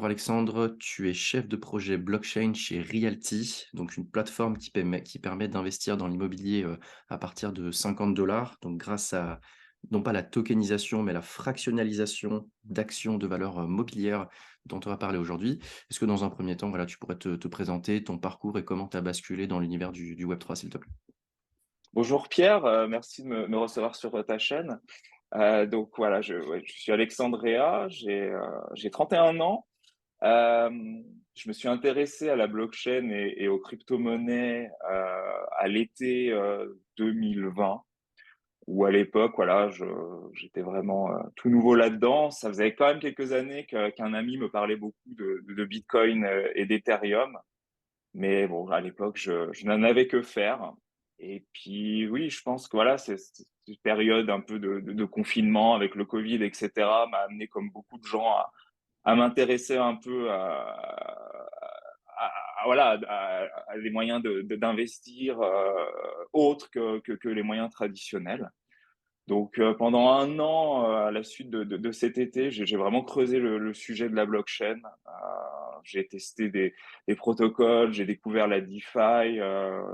Alors Alexandre, tu es chef de projet blockchain chez Realty, donc une plateforme qui permet d'investir dans l'immobilier à partir de 50 $, donc grâce à non pas la tokenisation, mais la fractionnalisation d'actions de valeur mobilière dont on va parler aujourd'hui. Est-ce que dans un premier temps, voilà, tu pourrais te présenter ton parcours et comment tu as basculé dans l'univers du Web3, s'il te plaît? Bonjour Pierre, merci de me recevoir sur ta chaîne. Donc voilà, ouais, je suis Alexandrea, j'ai 31 ans. Euh, je me suis intéressé à la blockchain et aux crypto-monnaies à l'été 2020, où à l'époque, voilà, j'étais vraiment tout nouveau là-dedans. Ça faisait quand même quelques années qu'un ami me parlait beaucoup de Bitcoin et d'Ethereum. Mais bon, à l'époque, je n'en avais que faire. Et puis, oui, je pense que voilà, cette période un peu de confinement avec le Covid, etc., m'a amené, comme beaucoup de gens, à m'intéresser un peu voilà, à les moyens d'investir autres que les moyens traditionnels. Donc, pendant un an, à la suite de cet été, j'ai vraiment creusé le sujet de la blockchain. J'ai testé des protocoles, j'ai découvert la DeFi,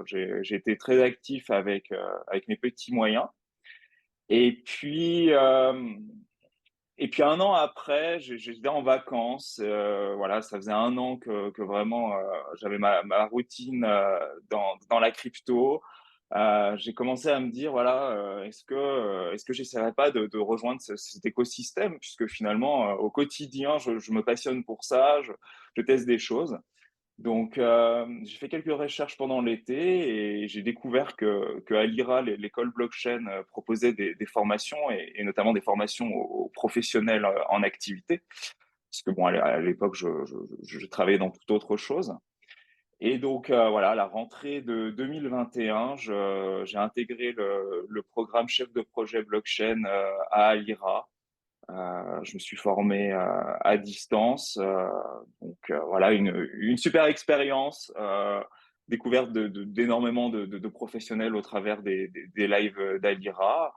j'ai été très actif avec mes petits moyens. Et puis, euh, et puis un an après, j'étais en vacances. Voilà, ça faisait un an que vraiment j'avais ma routine dans la crypto. J'ai commencé à me dire, voilà, est-ce que j'essaierais pas de rejoindre cet écosystème, puisque finalement, au quotidien, je me passionne pour ça, je teste des choses. Donc, j'ai fait quelques recherches pendant l'été et j'ai découvert que à l'IRA, l'école blockchain proposait des formations et notamment des formations aux professionnels en activité. Parce que bon, à l'époque, je travaillais dans toute autre chose. Et donc, voilà, à la rentrée de 2021, j'ai intégré le programme chef de projet blockchain à Alira. Je me suis formé à distance. Donc, voilà, une super expérience, découverte d'énormément de professionnels au travers des lives d'Alira.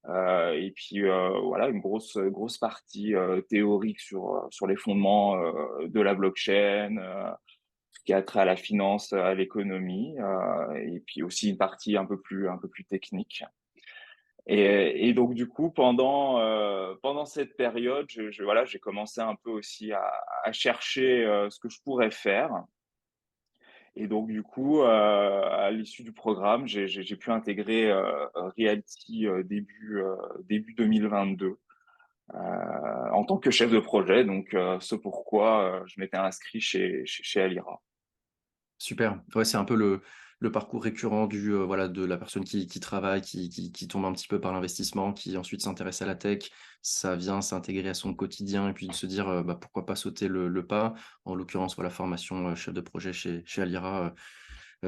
Et puis, voilà, une grosse partie théorique sur les fondements de la blockchain, ce qui a trait à la finance, à l'économie, et puis aussi une partie un peu plus technique. Et donc du coup, pendant cette période, voilà, j'ai commencé un peu aussi à chercher ce que je pourrais faire. Et donc du coup, à l'issue du programme, j'ai pu intégrer Realty début 2022 en tant que chef de projet. Donc ce pourquoi je m'étais inscrit chez Alira. Super. Ouais, c'est un peu le parcours récurrent voilà, de la personne qui travaille, qui tombe un petit peu par l'investissement, qui ensuite s'intéresse à la tech. Ça vient s'intégrer à son quotidien et puis de se dire, bah, pourquoi pas sauter le pas. En l'occurrence, voilà, formation chef de projet chez Alira,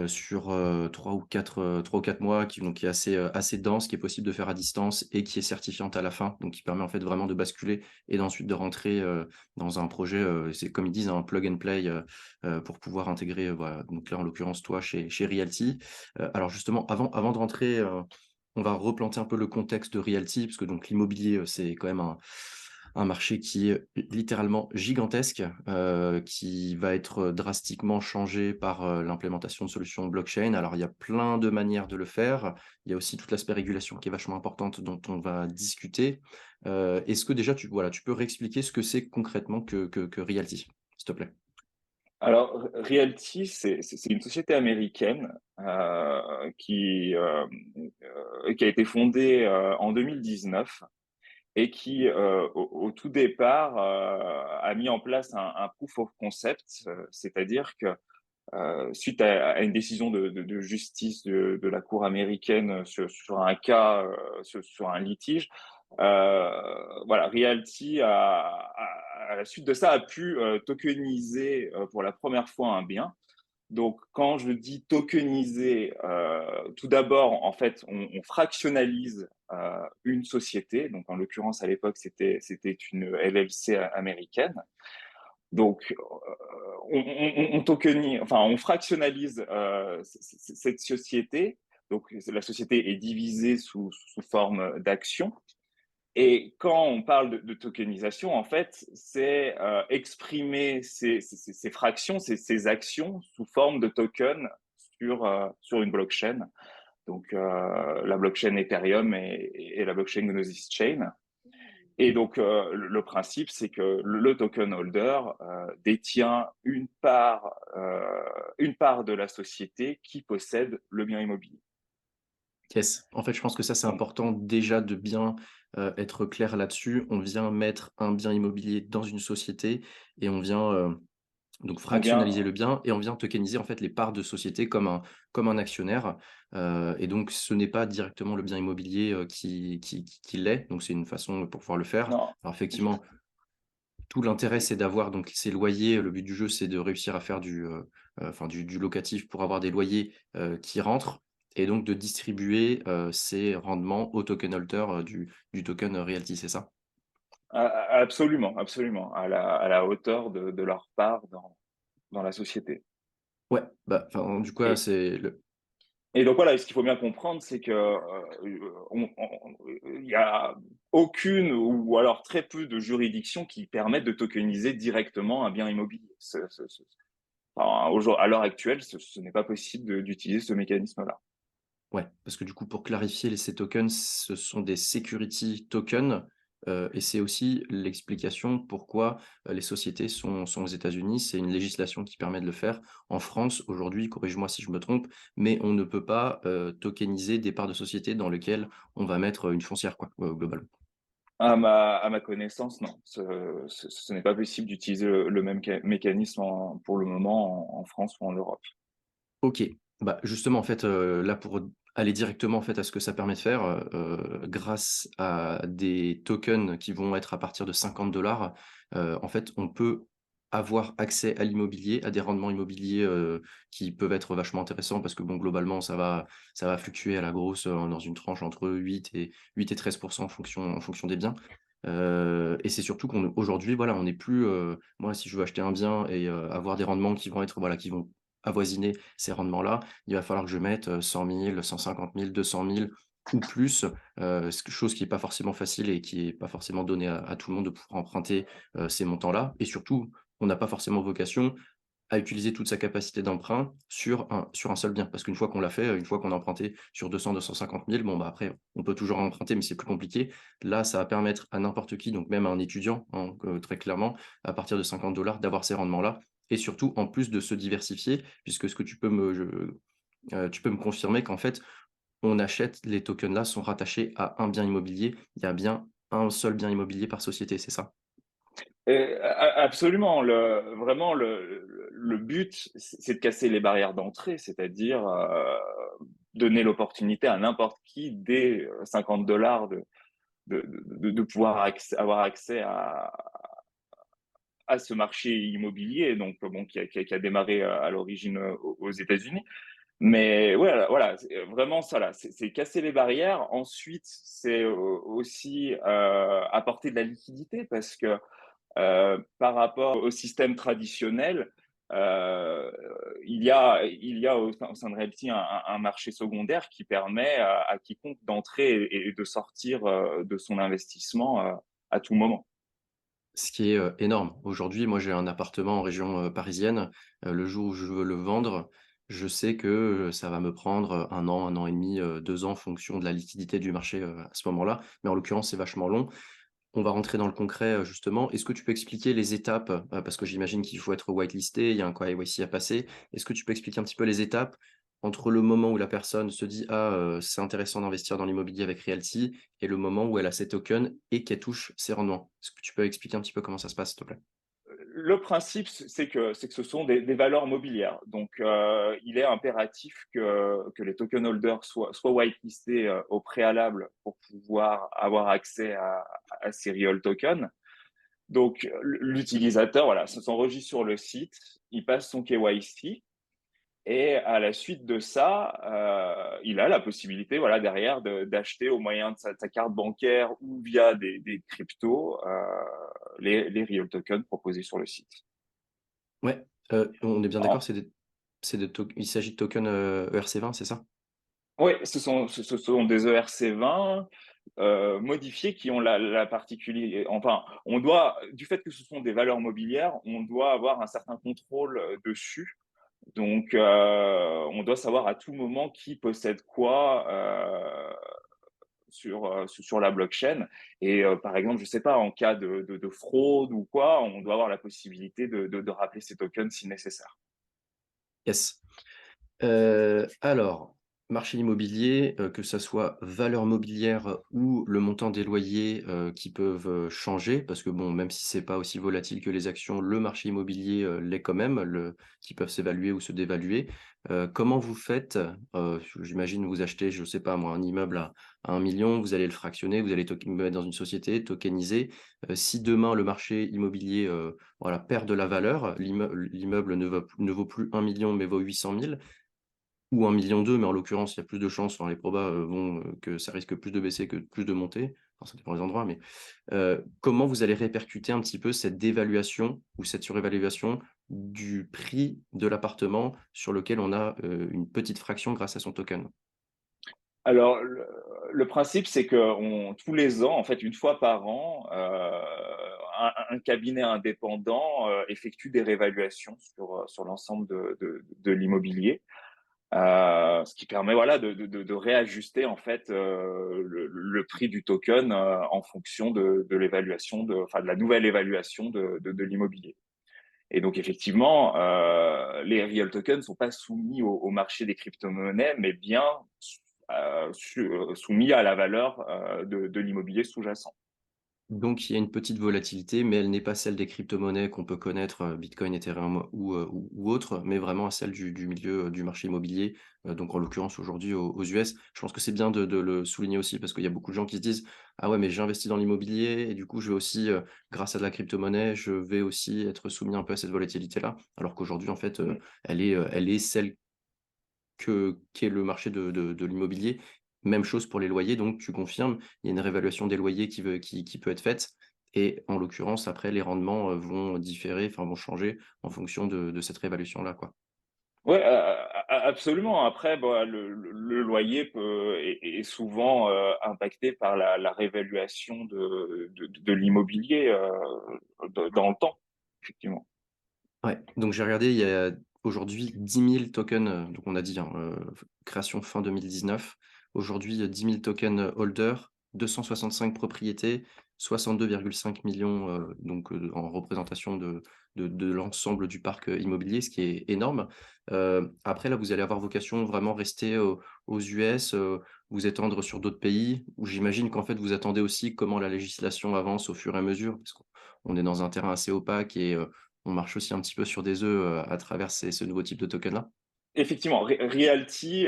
sur 3 ou 4 mois, qui est assez dense, qui est possible de faire à distance et qui est certifiante à la fin, donc qui permet en fait vraiment de basculer et ensuite de rentrer dans un projet, c'est comme ils disent, un plug and play, pour pouvoir intégrer, voilà, donc là en l'occurrence toi chez Realty. Alors justement avant de rentrer, on va replanter un peu le contexte de Realty, parce que donc l'immobilier, c'est quand même un marché qui est littéralement gigantesque, qui va être drastiquement changé par l'implémentation de solutions blockchain. Alors, il y a plein de manières de le faire. Il y a aussi tout l'aspect régulation qui est vachement importante dont on va discuter. Est-ce que déjà, voilà, tu peux réexpliquer ce que c'est concrètement que Realty, s'il te plaît? Alors, Realty, c'est une société américaine qui a été fondée en 2019 et qui, au tout départ, a mis en place un proof of concept, c'est-à-dire que suite à une décision de justice de la Cour américaine sur un cas, sur un litige, voilà, Realty à la suite de ça a pu tokeniser pour la première fois un bien. Donc, quand je dis tokeniser, tout d'abord, en fait, on fractionnalise une société. Donc, en l'occurrence, à l'époque, c'était une LLC américaine. Donc, on tokenise, enfin, on fractionnalise cette société. Donc, la société est divisée sous forme d'actions. Et quand on parle de tokenisation, en fait, c'est exprimer ces fractions, ces actions sous forme de tokens sur une blockchain. Donc, la blockchain Ethereum et la blockchain Gnosis Chain. Et donc, le principe, c'est que le token holder détient une part de la société qui possède le bien immobilier. Yes. En fait, je pense que ça, c'est Donc, important déjà de bien, être clair là-dessus. On vient mettre un bien immobilier dans une société et on vient, donc on fractionnaliser vient, le bien et on vient tokeniser en fait les parts de société comme un actionnaire, et donc ce n'est pas directement le bien immobilier, qui l'est, donc c'est une façon pour pouvoir le faire. non, Alors effectivement, tout l'intérêt, c'est d'avoir donc ces loyers, le but du jeu, c'est de réussir à faire enfin du locatif pour avoir des loyers, qui rentrent et donc de distribuer, ces rendements aux token holders, du token, Realty, c'est ça? absolument, absolument, à la hauteur de leur part dans la société. Ouais, bah, enfin, du coup, ouais, Et, c'est le et donc voilà, ce qu'il faut bien comprendre, c'est que il y a aucune ou alors très peu de juridictions qui permettent de tokeniser directement un bien immobilier. À l'heure actuelle, ce n'est pas possible d'utiliser ce mécanisme-là. Ouais, parce que du coup, pour clarifier, ces tokens, ce sont des security tokens, et c'est aussi l'explication pourquoi, les sociétés sont aux États-Unis. C'est une législation qui permet de le faire. En France, aujourd'hui, corrige-moi si je me trompe, mais on ne peut pas, tokeniser des parts de société dans lesquelles on va mettre, une foncière quoi, globalement. À ma connaissance, non. Ce n'est pas possible d'utiliser le même mécanisme pour le moment en France ou en Europe. OK. Bah, justement, en fait, là, pour aller directement, en fait, à ce que ça permet de faire, grâce à des tokens qui vont être à partir de 50 en fait, on peut avoir accès à l'immobilier, à des rendements immobiliers, qui peuvent être vachement intéressants parce que, bon, globalement, ça va fluctuer à la grosse, dans une tranche entre 8 et 13 en fonction des biens. Et c'est surtout qu'aujourd'hui, voilà, on n'est plus, moi, si je veux acheter un bien et avoir des rendements qui vont être, voilà, qui vont avoisiner ces rendements-là, il va falloir que je mette, 100 000, 150 000, 200 000 ou plus, chose qui est pas forcément facile et qui est pas forcément donnée à tout le monde de pouvoir emprunter, ces montants-là et surtout, on n'a pas forcément vocation à utiliser toute sa capacité d'emprunt sur un seul bien. Parce qu'une fois qu'on l'a fait, une fois qu'on a emprunté sur 200-250 000, bon, bah, après, on peut toujours emprunter, mais c'est plus compliqué. Là, ça va permettre à n'importe qui, donc même à un étudiant, hein, très clairement, à partir de 50 d'avoir ces rendements-là et surtout, en plus de se diversifier, puisque ce que tu peux me confirmer qu'en fait, on achète les tokens-là sont rattachés à un bien immobilier. Il y a bien un seul bien immobilier par société, c'est ça? Absolument. Vraiment, le but, c'est de casser les barrières d'entrée, c'est-à-dire donner l'opportunité à n'importe qui, dès 50 de pouvoir avoir accès à ce marché immobilier, donc bon, qui a démarré à l'origine aux États-Unis. Mais ouais, voilà, vraiment ça là, c'est casser les barrières. Ensuite, c'est aussi apporter de la liquidité parce que par rapport au système traditionnel, euh, il y a au sein de Repti un marché secondaire qui permet à quiconque d'entrer et de sortir de son investissement à tout moment. Ce qui est, énorme. Aujourd'hui, moi, j'ai un appartement en région, parisienne. Le jour où je veux le vendre, je sais que, ça va me prendre, 1 an et demi, 2 ans en fonction de la liquidité du marché, à ce moment-là. Mais en l'occurrence, c'est vachement long. On va rentrer dans le concret, justement. Est-ce que tu peux expliquer les étapes? Parce que j'imagine qu'il faut être whitelisté, il y a un KYC à passer. Est-ce que tu peux expliquer un petit peu les étapes entre le moment où la personne se dit: «Ah, c'est intéressant d'investir dans l'immobilier avec Realty» et le moment où elle a ses tokens et qu'elle touche ses rendements? Est-ce que tu peux expliquer un petit peu comment ça se passe, s'il te plaît? Le principe, c'est que ce sont des valeurs mobilières. Donc, il est impératif que les token holders soient whitelistés au préalable pour pouvoir avoir accès à ces real tokens. Donc, l'utilisateur, voilà, s'enregistre sur le site, il passe son KYC et à la suite de ça, il a la possibilité, voilà, derrière d'acheter au moyen de sa carte bancaire ou via des cryptos les real tokens proposés sur le site. Ouais, on est bien d'accord, En- il s'agit de tokens, ERC20, c'est ça? Oui, ce sont des ERC20. modifiés qui ont la particulier enfin, on doit du fait que ce sont des valeurs mobilières, on doit avoir un certain contrôle, dessus. Donc, on doit savoir à tout moment qui possède quoi, sur la blockchain et par exemple, je sais pas, en cas de fraude ou quoi, on doit avoir la possibilité de rappeler ces tokens si nécessaire. Yes. Alors, marché immobilier, que ça soit valeur mobilière ou le montant des loyers, qui peuvent, changer parce que bon, même si c'est pas aussi volatile que les actions, le marché immobilier, l'est quand même, qui peuvent s'évaluer ou se dévaluer. Comment vous faites? J'imagine vous achetez, je sais pas moi, un immeuble à 1 000 000, vous allez le fractionner, vous allez le mettre dans une société, tokeniser. Si demain le marché immobilier, voilà, perd de la valeur, l'immeuble ne vaut plus 1 000 000 mais vaut 800 000, ou 1 200 000, mais en l'occurrence, il y a plus de chances, enfin les probas, vont, que ça risque plus de baisser que plus de monter. Enfin, ça dépend des endroits, mais comment vous allez répercuter un petit peu cette dévaluation ou cette surévaluation du prix de l'appartement sur lequel on a, une petite fraction grâce à son token? Alors le principe, c'est qu'on tous les ans, en fait, une fois par an, un cabinet indépendant, effectue des réévaluations sur l'ensemble de l'immobilier. Ce qui permet, voilà, de réajuster, en fait, le prix du token, en fonction de l'évaluation enfin, de la nouvelle évaluation de l'immobilier. Et donc effectivement, les real tokens ne sont pas soumis au marché des crypto-monnaies, mais bien soumis à la valeur de l'immobilier sous-jacent. Donc il y a une petite volatilité, mais elle n'est pas celle des cryptomonnaies qu'on peut connaître, Bitcoin, Ethereum ou autres, mais vraiment à celle du milieu, du marché immobilier, donc en l'occurrence aujourd'hui aux US. Je pense que c'est bien de le souligner aussi parce qu'il y a beaucoup de gens qui se disent: «Ah ouais, mais j'ai investi dans l'immobilier et du coup je vais aussi, grâce à de la cryptomonnaie, je vais aussi être soumis un peu à cette volatilité-là». Alors qu'aujourd'hui en fait, Mm. elle est celle qu'est le marché de l'immobilier. Même chose pour les loyers, donc tu confirmes, il y a une réévaluation des loyers qui peut être faite et en l'occurrence, après les rendements, vont différer, enfin vont changer en fonction de cette réévaluation-là, quoi. Ouais, absolument. Après, bah, le loyer est souvent impacté par la réévaluation de l'immobilier dans le temps, effectivement. Ouais, donc j'ai regardé, il y a aujourd'hui 10 000 tokens, donc on a dit, hein, création fin 2019. Aujourd'hui, 10 000 tokens holders, 265 propriétés, 62,5 millions, donc en représentation de l'ensemble du parc, immobilier, ce qui est énorme. Après là, vous allez avoir vocation vraiment rester, aux US, vous étendre sur d'autres pays, où j'imagine qu'en fait vous attendez aussi comment la législation avance au fur et à mesure, parce qu'on est dans un terrain assez opaque et on marche aussi un petit peu sur des œufs, à travers ce nouveau type de token-là? Effectivement, Realty,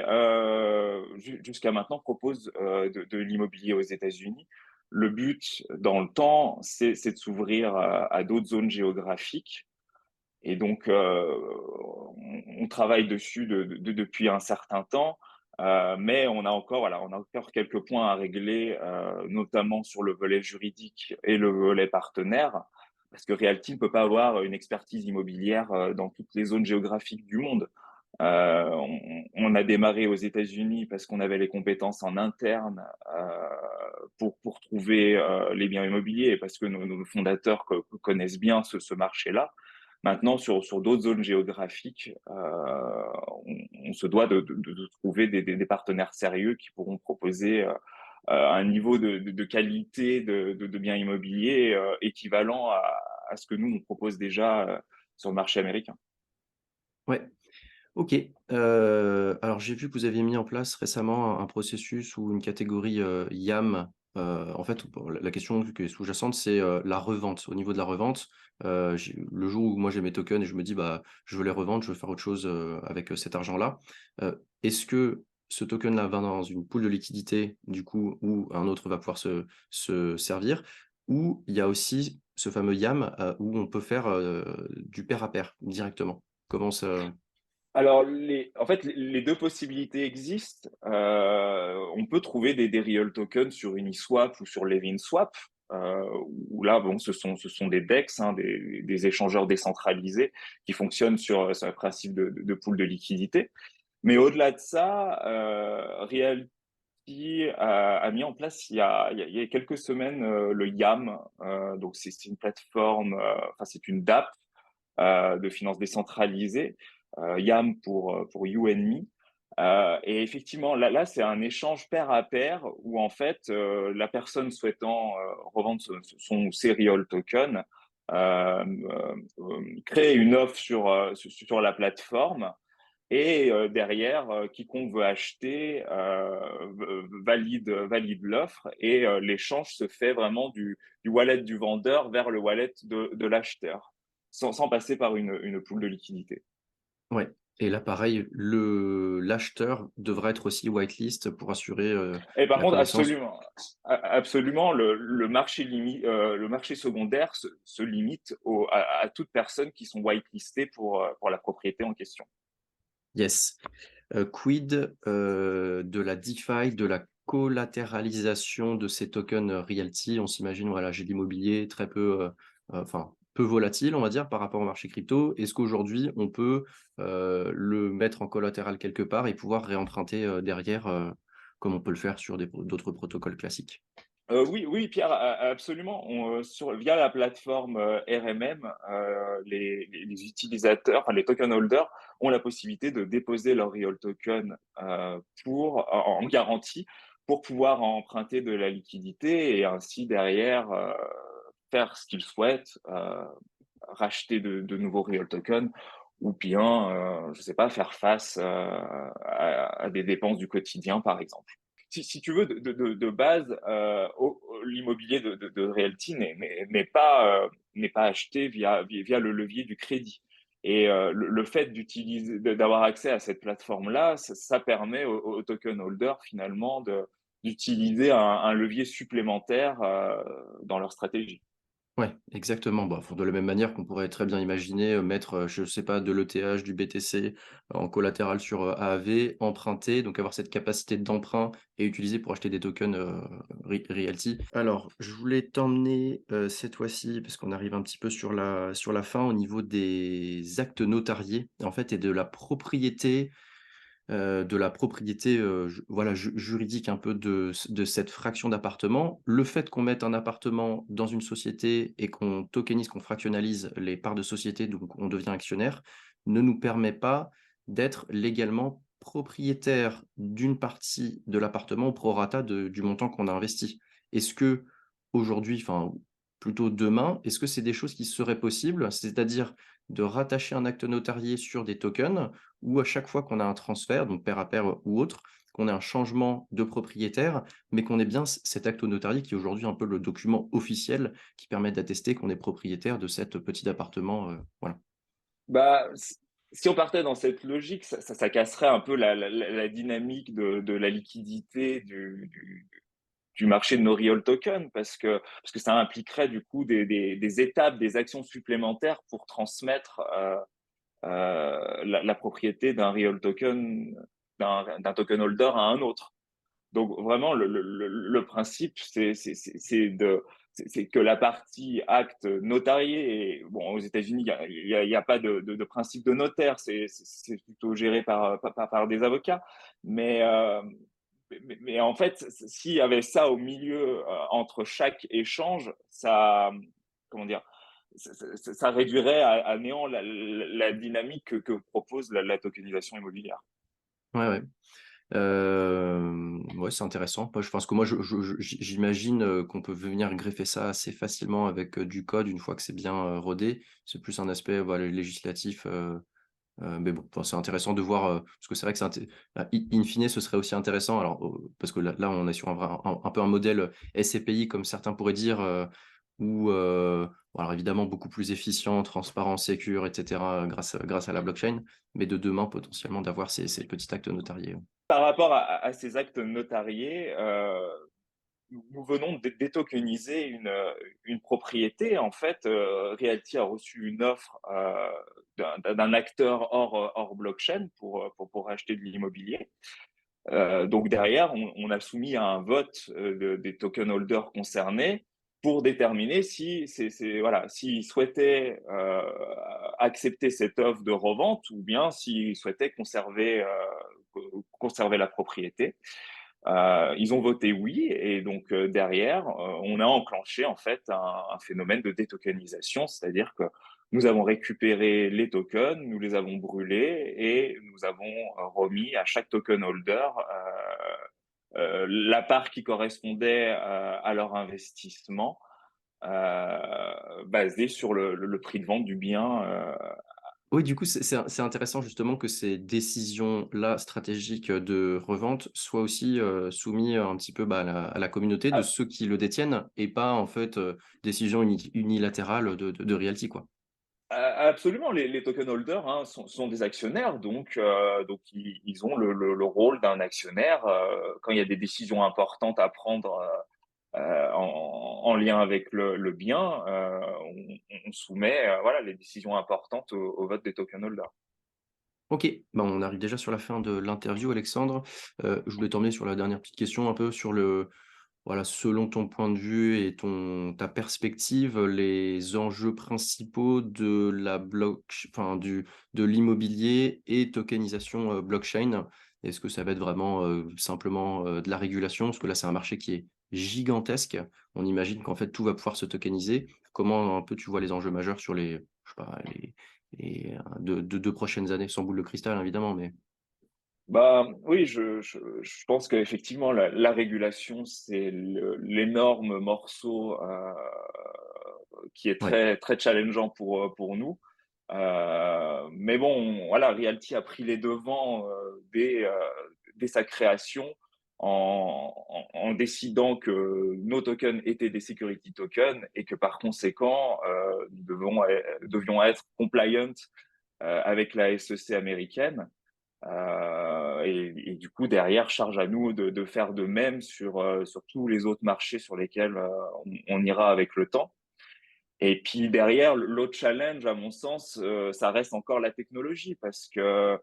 jusqu'à maintenant propose de l'immobilier aux États-Unis. Le but dans le temps, c'est de s'ouvrir à d'autres zones géographiques. Et donc, on travaille dessus depuis un certain temps, mais on a encore, voilà, on a encore quelques points à régler, notamment sur le volet juridique et le volet partenaire, parce que Realty ne peut pas avoir une expertise immobilière dans toutes les zones géographiques du monde. On a démarré aux États-Unis parce qu'on avait les compétences en interne pour trouver les biens immobiliers et parce que nos fondateurs connaissent bien ce marché-là. Maintenant, sur d'autres zones géographiques, on se doit de trouver des partenaires sérieux qui pourront proposer un niveau de qualité de biens immobiliers équivalent à ce que nous, on propose déjà sur le marché américain. Ouais. OK, alors j'ai vu que vous aviez mis en place récemment un processus ou une catégorie, YAM. En fait, bon, la question qui est sous-jacente, c'est, la revente. Au niveau de la revente, j'ai le jour où moi j'ai mes tokens et je me dis: «Bah, je veux les revendre, je veux faire autre chose, avec, cet argent-là». Est-ce que ce token-là va dans une pool de liquidité, du coup, où un autre va pouvoir se servir? Ou il y a aussi ce fameux YAM, où on peut faire, du pair à pair directement? Comment ça Alors, en fait, les 2 possibilités existent. On peut trouver des real tokens sur Uniswap ou sur LevinSwap, où là, bon, ce sont des DEX, hein, des échangeurs décentralisés qui fonctionnent sur le principe de pool de liquidité. Mais au-delà de ça, a mis en place il y a quelques semaines le YAM. Donc c'est une plateforme, enfin c'est une DApp de finances décentralisées, YAM pour You and Me. Et effectivement, là, c'est un échange pair à pair où en fait, la personne souhaitant revendre son serial token crée une offre sur la plateforme et derrière, quiconque veut acheter valide l'offre et l'échange se fait vraiment du wallet du vendeur vers le wallet de l'acheteur, sans passer par une pool de liquidité. Ouais, et là, pareil, l'acheteur devrait être aussi whitelist pour assurer, Et par la contre, connaissance. absolument, le marché secondaire se limite à toute personne qui sont whitelistées pour la propriété en question. Yes. Quid, de la DeFi, de la collatéralisation de ces tokens, realty? On s'imagine, voilà, j'ai de l'immobilier très peu, enfin, peu volatile, on va dire, par rapport au marché crypto. Est-ce qu'aujourd'hui, on peut, le mettre en collatéral quelque part et pouvoir réemprunter, derrière, comme on peut le faire sur d'autres protocoles classiques? Oui, oui, Pierre, absolument. Via la plateforme RMM, les utilisateurs, enfin les token holders, ont la possibilité de déposer leur real token en garantie pour pouvoir emprunter de la liquidité et ainsi derrière faire ce qu'ils souhaitent, racheter de nouveaux real tokens ou bien, je sais pas, faire face à des dépenses du quotidien, par exemple. Si tu veux, de base, l'immobilier de Realty n'est pas acheté via le levier du crédit. Et le fait d'avoir accès à cette plateforme-là, ça permet aux token holders finalement d'utiliser un levier supplémentaire dans leur stratégie. Ouais, exactement. Bah, de la même manière qu'on pourrait très bien imaginer, mettre, je sais pas, de l'ETH, du BTC en collatéral sur, AAV, emprunter, donc avoir cette capacité d'emprunt et utiliser pour acheter des tokens, Realty. Alors, je voulais t'emmener, cette fois-ci, parce qu'on arrive un petit peu sur la fin, au niveau des actes notariés, en fait, et de la propriété, ju voilà, juridique un peu de cette fraction d'appartement. Le fait qu'on mette un appartement dans une société et qu'on tokenise, qu'on fractionnalise les parts de société, donc on devient actionnaire, ne nous permet pas d'être légalement propriétaire d'une partie de l'appartement au prorata du montant qu'on a investi. Est-ce qu'aujourd'hui, enfin, plutôt demain, est-ce que c'est des choses qui seraient possibles? C'est-à-dire de rattacher un acte notarié sur des tokens ou à chaque fois qu'on a un transfert, donc pair à pair ou autre, qu'on ait un changement de propriétaire, mais qu'on ait bien cet acte notarié qui est aujourd'hui un peu le document officiel qui permet d'attester qu'on est propriétaire de cet petit appartement, voilà. Bah, si on partait dans cette logique, ça casserait un peu la dynamique de la liquidité du marché de nos real tokens parce que ça impliquerait du coup des étapes, des actions supplémentaires pour transmettre la propriété d'un real token, d'un token holder à un autre. Donc vraiment, le principe, c'est que la partie acte notarié, et bon, aux États-Unis, il y a pas de principe de notaire, c'est plutôt géré par des avocats. Mais, mais en fait, s'il y avait ça au milieu, entre chaque échange, comment dire, ça réduirait à néant la dynamique que propose la tokenisation immobilière. Ouais, ouais. Ouais, c'est intéressant. Moi, je pense que moi, j'imagine, qu'on peut venir greffer ça assez facilement avec, du code une fois que c'est bien, rodé. C'est plus un aspect, voilà, législatif, mais bon, enfin, c'est intéressant de voir, parce que c'est vrai que in fine, ce serait aussi intéressant alors, parce que là, on est sur un peu un modèle SCPI comme certains pourraient dire, où, bon alors évidemment beaucoup plus efficient, transparent, sécure et cetera, grâce à la blockchain, mais de demain potentiellement d'avoir ces petits actes notariés. Par rapport à ces actes notariés, nous venons de détokeniser une propriété. En fait, Realty a reçu une offre d'un acteur hors blockchain pour acheter de l'immobilier. Donc derrière, on a soumis à un vote des token holders concernés pour déterminer voilà, s'ils souhaitaient accepter cette offre de revente ou bien s'ils souhaitaient conserver la propriété. Ils ont voté oui et donc derrière, on a enclenché en fait un phénomène de détokenisation, c'est-à-dire que nous avons récupéré les tokens, nous les avons brûlés et nous avons remis à chaque token holder la part qui correspondait à leur investissement, basé sur le prix de vente du bien. Oui, du coup, c'est intéressant justement que ces décisions-là stratégiques, de revente soient aussi, soumis, un petit peu, bah, à la communauté de ceux qui le détiennent et pas en fait, décision unilatérale de Realty, quoi. Absolument, les token holders, hein, sont des actionnaires, donc ils ont le rôle d'un actionnaire. Quand il y a des décisions importantes à prendre en lien avec le bien, on soumet voilà, les décisions importantes au vote des token holders. OK, bah, on arrive déjà sur la fin de l'interview, Alexandre. Je voulais t'emmener sur la dernière petite question un peu sur le voilà, selon ton point de vue et ta perspective, les enjeux principaux de la enfin de l'immobilier et tokenisation, blockchain. Est-ce que ça va être vraiment, simplement, de la régulation? Parce que là, c'est un marché qui est gigantesque. On imagine qu'en fait, tout va pouvoir se tokeniser. Comment un peu tu vois les enjeux majeurs sur les, je sais pas, les 2 prochaines années? Sans boule de cristal évidemment, mais Bah, oui, je pense qu'effectivement la régulation, c'est l'énorme morceau, qui est ouais. très très challengeant pour nous. Mais bon, voilà, Realty a pris les devants, dès sa création en décidant que nos tokens étaient des security tokens et que par conséquent, nous devions être compliant, avec la SEC américaine. Et du coup, derrière, charge à nous de faire de même sur tous les autres marchés sur lesquels on ira avec le temps. Et puis derrière, l'autre challenge, à mon sens, ça reste encore la technologie, parce que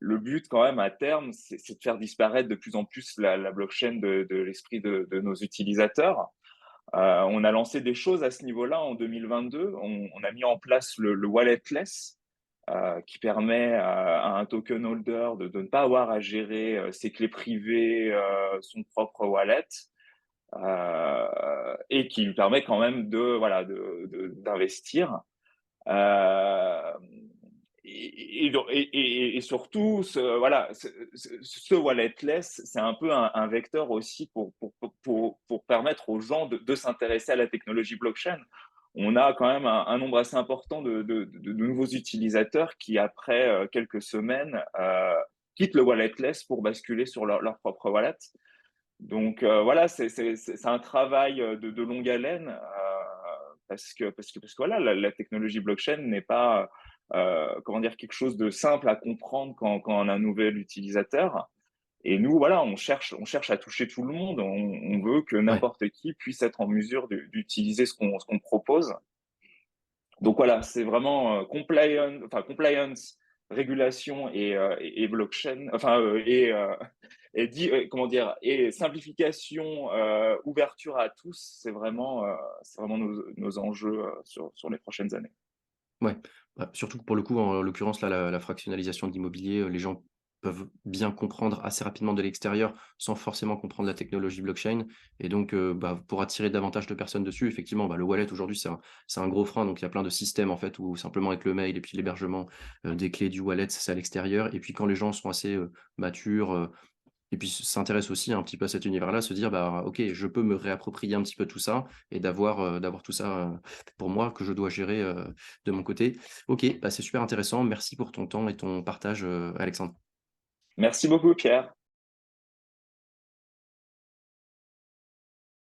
le but, quand même, à terme, c'est de faire disparaître de plus en plus la blockchain de l'esprit de nos utilisateurs. On a lancé des choses à ce niveau-là en 2022. On a mis en place le walletless, qui permet à un token holder de ne pas avoir à gérer ses clés privées, son propre wallet, et qui lui permet quand même voilà, d'investir. Euh, et surtout, voilà, ce walletless, c'est un peu un vecteur aussi pour permettre aux gens de s'intéresser à la technologie blockchain. On a quand même un nombre assez important de nouveaux utilisateurs qui, après quelques semaines, quittent le walletless pour basculer sur leur propre wallet. Donc voilà, c'est un travail de longue haleine, parce que voilà, la technologie blockchain n'est pas comment dire, quelque chose de simple à comprendre quand on a un nouvel utilisateur. Et nous, voilà, on cherche à toucher tout le monde. On veut que Ouais. n'importe qui puisse être en mesure d'utiliser ce qu'on propose. Donc voilà, c'est vraiment compliance, régulation et blockchain, comment dire, et simplification, ouverture à tous, c'est vraiment nos enjeux sur les prochaines années. Ouais, bah, surtout que pour le coup, en l'occurrence, là, la fractionnalisation de l'immobilier, les gens peuvent bien comprendre assez rapidement de l'extérieur, sans forcément comprendre la technologie blockchain et donc bah, pour attirer davantage de personnes dessus, effectivement, bah, le wallet aujourd'hui, c'est un gros frein, donc il y a plein de systèmes, en fait, où simplement avec le mail et puis l'hébergement, des clés du wallet, c'est à l'extérieur et puis quand les gens sont assez, matures, et puis s'intéresse aussi un petit peu à cet univers-là, se dire: «Bah, OK, je peux me réapproprier un petit peu tout ça et d'avoir tout ça, pour moi que je dois gérer, de mon côté». OK, bah, c'est super intéressant. Merci pour ton temps et ton partage, Alexandre. Merci beaucoup, Pierre.